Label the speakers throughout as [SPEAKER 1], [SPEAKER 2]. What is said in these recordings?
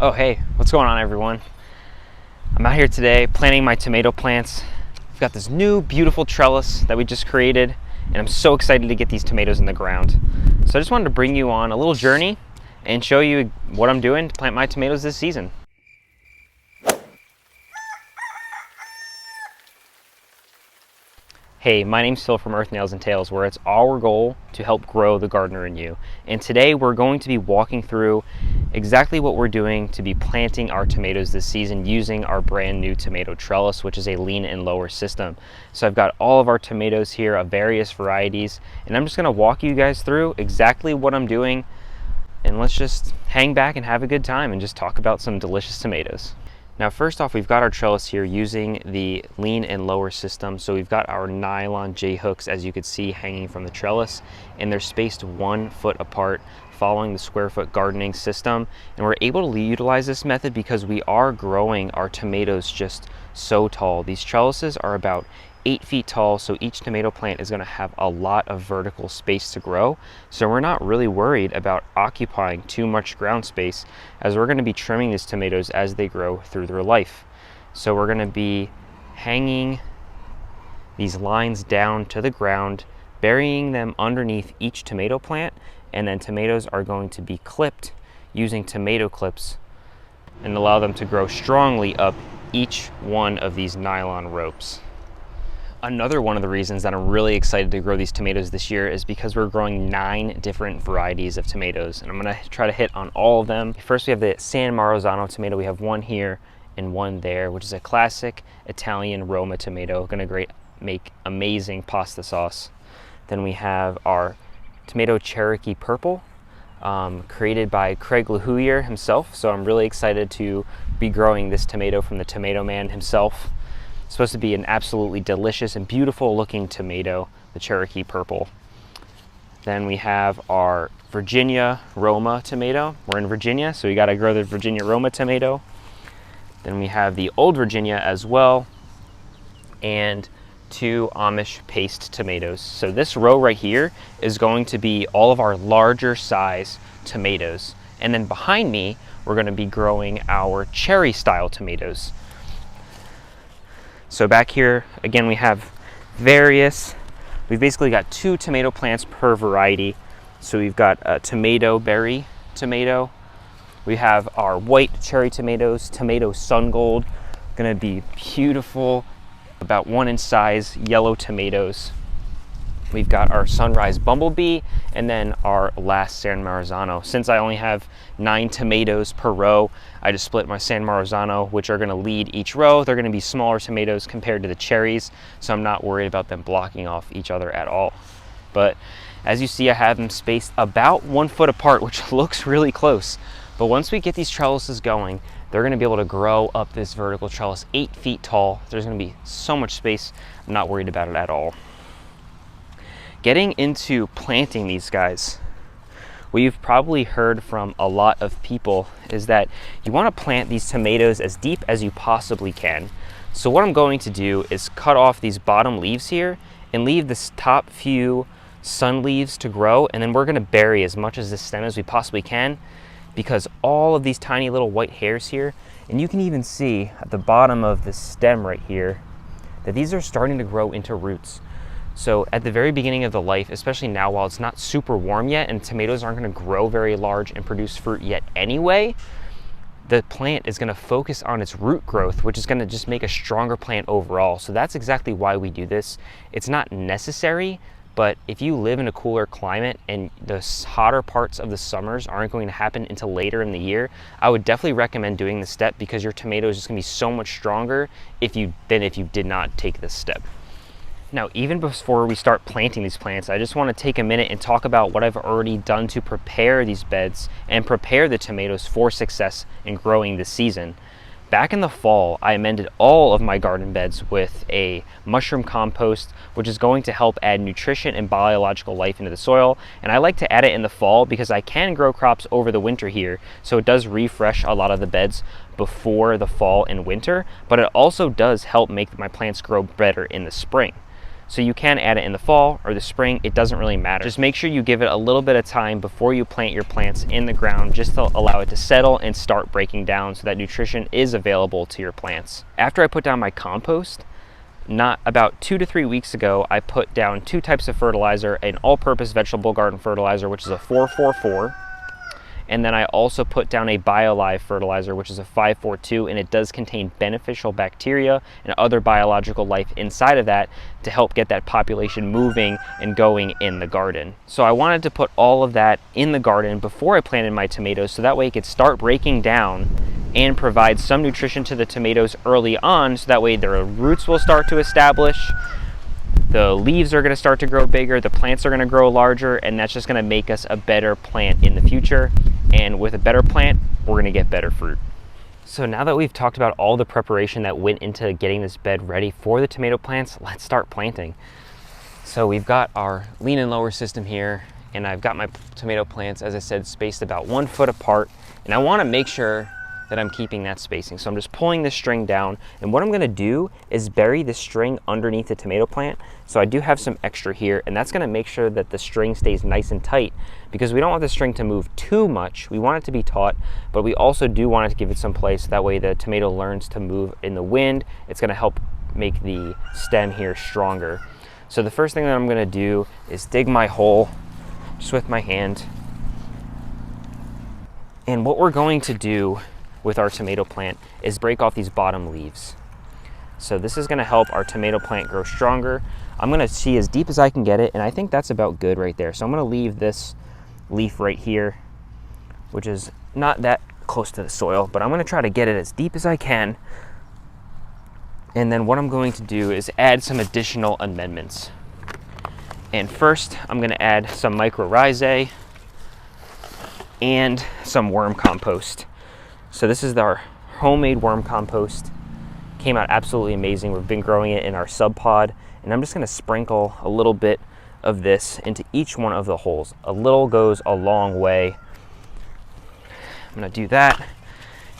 [SPEAKER 1] Oh hey, what's going on everyone? I'm out here today planting my tomato plants. We've got this new beautiful trellis that we just created and I'm so excited to get these tomatoes in the ground. So I just wanted to bring you on a little journey and show you what I'm doing to plant my tomatoes this season. Hey, my name's Phil from Earth Nails and Tails, where it's our goal to help grow the gardener in you. And today we're going to be walking through exactly what we're doing to be planting our tomatoes this season using our brand new tomato trellis, which is a lean and lower system. So I've got all of our tomatoes here of various varieties, and I'm just gonna walk you guys through exactly what I'm doing. And let's just hang back and have a good time and just talk about some delicious tomatoes. Now first off, we've got our trellis here using the lean and lower system. So we've got our nylon J-hooks, as you can see, hanging from the trellis, and they're spaced 1 foot apart following the square foot gardening system. And we're able to utilize this method because we are growing our tomatoes just so tall. These trellises are about 8 feet tall, so each tomato plant is going to have a lot of vertical space to grow. So we're not really worried about occupying too much ground space, as we're going to be trimming these tomatoes as they grow through their life. So we're going to be hanging these lines down to the ground, burying them underneath each tomato plant, and then tomatoes are going to be clipped using tomato clips and allow them to grow strongly up each one of these nylon ropes. Another one of the reasons that I'm really excited to grow these tomatoes this year is because we're growing 9 different varieties of tomatoes, and I'm gonna try to hit on all of them. First, we have the San Marzano tomato. We have one here and one there, which is a classic Italian Roma tomato, gonna make amazing pasta sauce. Then we have our tomato Cherokee Purple, created by Craig LaHoulier himself. So I'm really excited to be growing this tomato from the Tomato Man himself. It's supposed to be an absolutely delicious and beautiful looking tomato, the Cherokee Purple. Then we have our Virginia Roma tomato. We're in Virginia, so we gotta grow the Virginia Roma tomato. Then we have the Old Virginia as well, and 2 Amish paste tomatoes. So this row right here is going to be all of our larger size tomatoes. And then behind me, we're gonna be growing our cherry style tomatoes. So back here, again, we have we've basically got 2 tomato plants per variety. So we've got a tomato berry tomato. We have our white cherry tomatoes, tomato sun gold, gonna be beautiful, about 1 inch size yellow tomatoes. We've got our sunrise bumblebee, and then our last San Marzano. Since I only have 9 tomatoes per row, I just split my San Marzano, which are gonna lead each row. They're gonna be smaller tomatoes compared to the cherries, so I'm not worried about them blocking off each other at all. But as you see, I have them spaced about 1 foot apart, which looks really close. But once we get these trellises going, they're gonna be able to grow up this vertical trellis 8 feet tall. There's gonna be so much space. I'm not worried about it at all. Getting into planting these guys, what you've probably heard from a lot of people is that you want to plant these tomatoes as deep as you possibly can. So what I'm going to do is cut off these bottom leaves here and leave this top few sun leaves to grow, and then we're going to bury as much of this stem as we possibly can, because all of these tiny little white hairs here, and you can even see at the bottom of the stem right here that these are starting to grow into roots. So at the very beginning of the life, especially now while it's not super warm yet and tomatoes aren't going to grow very large and produce fruit yet anyway, the plant is going to focus on its root growth, which is going to just make a stronger plant overall. So that's exactly why we do this. It's not necessary, but if you live in a cooler climate and the hotter parts of the summers aren't going to happen until later in the year, I would definitely recommend doing this step, because your tomato is just going to be so much stronger than if you did not take this step. Now, even before we start planting these plants, I just want to take a minute and talk about what I've already done to prepare these beds and prepare the tomatoes for success in growing this season. Back in the fall, I amended all of my garden beds with a mushroom compost, which is going to help add nutrition and biological life into the soil. And I like to add it in the fall because I can grow crops over the winter here, so it does refresh a lot of the beds before the fall and winter, but it also does help make my plants grow better in the spring. So you can add it in the fall or the spring, it doesn't really matter. Just make sure you give it a little bit of time before you plant your plants in the ground, just to allow it to settle and start breaking down so that nutrition is available to your plants. After I put down my compost, about 2 to 3 weeks ago, I put down 2 types of fertilizer, an all-purpose vegetable garden fertilizer, which is a 444, and then I also put down a BioLive fertilizer, which is a 542, and it does contain beneficial bacteria and other biological life inside of that to help get that population moving and going in the garden. So I wanted to put all of that in the garden before I planted my tomatoes, so that way it could start breaking down and provide some nutrition to the tomatoes early on, so that way their roots will start to establish, the leaves are going to start to grow bigger, the plants are going to grow larger, and that's just going to make us a better plant in the future. And with a better plant, we're going to get better fruit. So now that we've talked about all the preparation that went into getting this bed ready for the tomato plants, let's start planting. So we've got our lean and lower system here, and I've got my tomato plants, as I said, spaced about 1 foot apart, and I want to make sure that I'm keeping that spacing. So I'm just pulling this string down, and what I'm going to do is bury the string underneath the tomato plant. So I do have some extra here, and that's going to make sure that the string stays nice and tight, because we don't want the string to move too much. We want it to be taut, but we also do want it to give it some place. That way the tomato learns to move in the wind. It's going to help make the stem here stronger. So the first thing that I'm going to do is dig my hole just with my hand. And what we're going to do with our tomato plant is break off these bottom leaves. So this is going to help our tomato plant grow stronger. I'm going to see as deep as I can get it, and I think that's about good right there. So I'm going to leave this leaf right here, which is not that close to the soil, but I'm going to try to get it as deep as I can. And then what I'm going to do is add some additional amendments. And first, I'm going to add some mycorrhizae and some worm compost. So this is our homemade worm compost. Came out absolutely amazing. We've been growing it in our sub pod, and I'm just going to sprinkle a little bit of this into each one of the holes. A little goes a long way. I'm going to do that,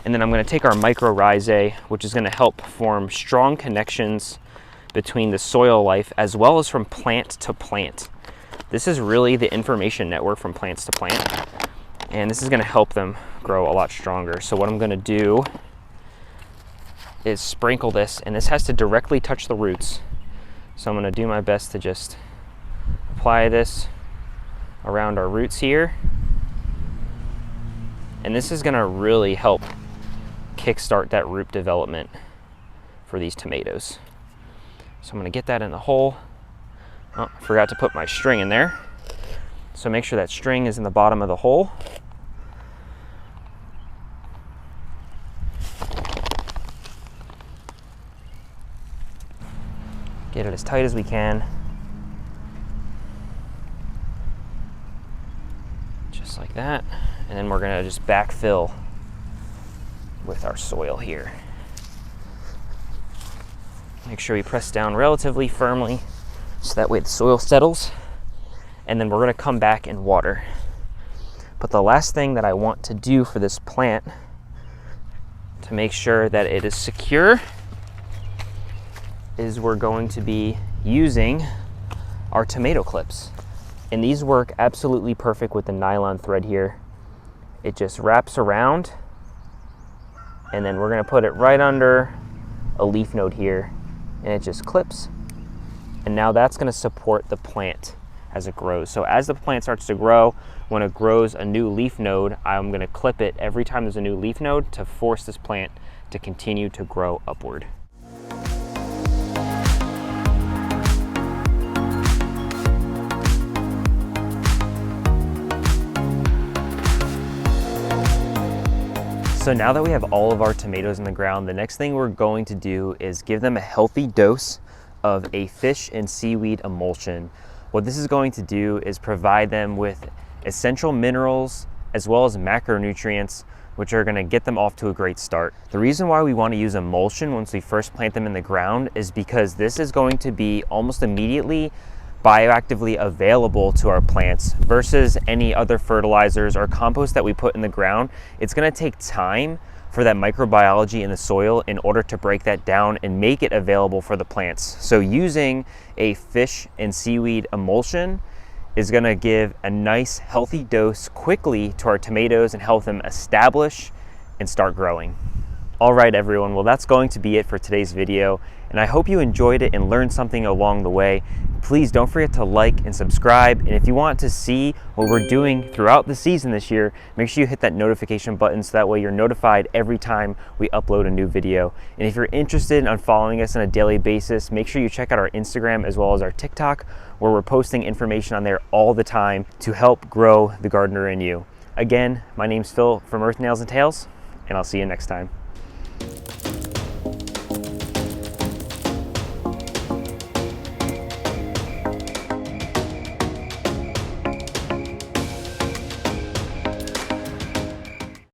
[SPEAKER 1] and then I'm going to take our mycorrhizae, which is going to help form strong connections between the soil life as well as from plant to plant. This is really the information network from plants to plant, and this is going to help them grow a lot stronger. So what I'm going to do is sprinkle this, and this has to directly touch the roots. So I'm going to do my best to just apply this around our roots here. And this is going to really help kickstart that root development for these tomatoes. So I'm going to get that in the hole. Oh, I forgot to put my string in there. So make sure that string is in the bottom of the hole. Get it as tight as we can. Just like that. And then we're gonna just backfill with our soil here. Make sure we press down relatively firmly so that way the soil settles. And then we're gonna come back and water. But the last thing that I want to do for this plant to make sure that it is secure is we're going to be using our tomato clips. And these work absolutely perfect with the nylon thread here. It just wraps around, and then we're gonna put it right under a leaf node here, and it just clips. And now that's gonna support the plant as it grows. So as the plant starts to grow, when it grows a new leaf node, I'm gonna clip it every time there's a new leaf node to force this plant to continue to grow upward. So now that we have all of our tomatoes in the ground, the next thing we're going to do is give them a healthy dose of a fish and seaweed emulsion. What this is going to do is provide them with essential minerals as well as macronutrients, which are going to get them off to a great start. The reason why we want to use emulsion once we first plant them in the ground is because this is going to be almost immediately bioactively available to our plants versus any other fertilizers or compost that we put in the ground. It's going to take time for that microbiology in the soil in order to break that down and make it available for the plants. So using a fish and seaweed emulsion is going to give a nice healthy dose quickly to our tomatoes and help them establish and start growing. All right, everyone, well, that's going to be it for today's video, and I hope you enjoyed it and learned something along the way. Please don't forget to like and subscribe, and if you want to see what we're doing throughout the season this year, make sure you hit that notification button so that way you're notified every time we upload a new video. And if you're interested in following us on a daily basis, make sure you check out our Instagram as well as our TikTok, where we're posting information on there all the time to help grow the gardener in you. Again, my name's Phil from Earth Nails and Tails, and I'll see you next time.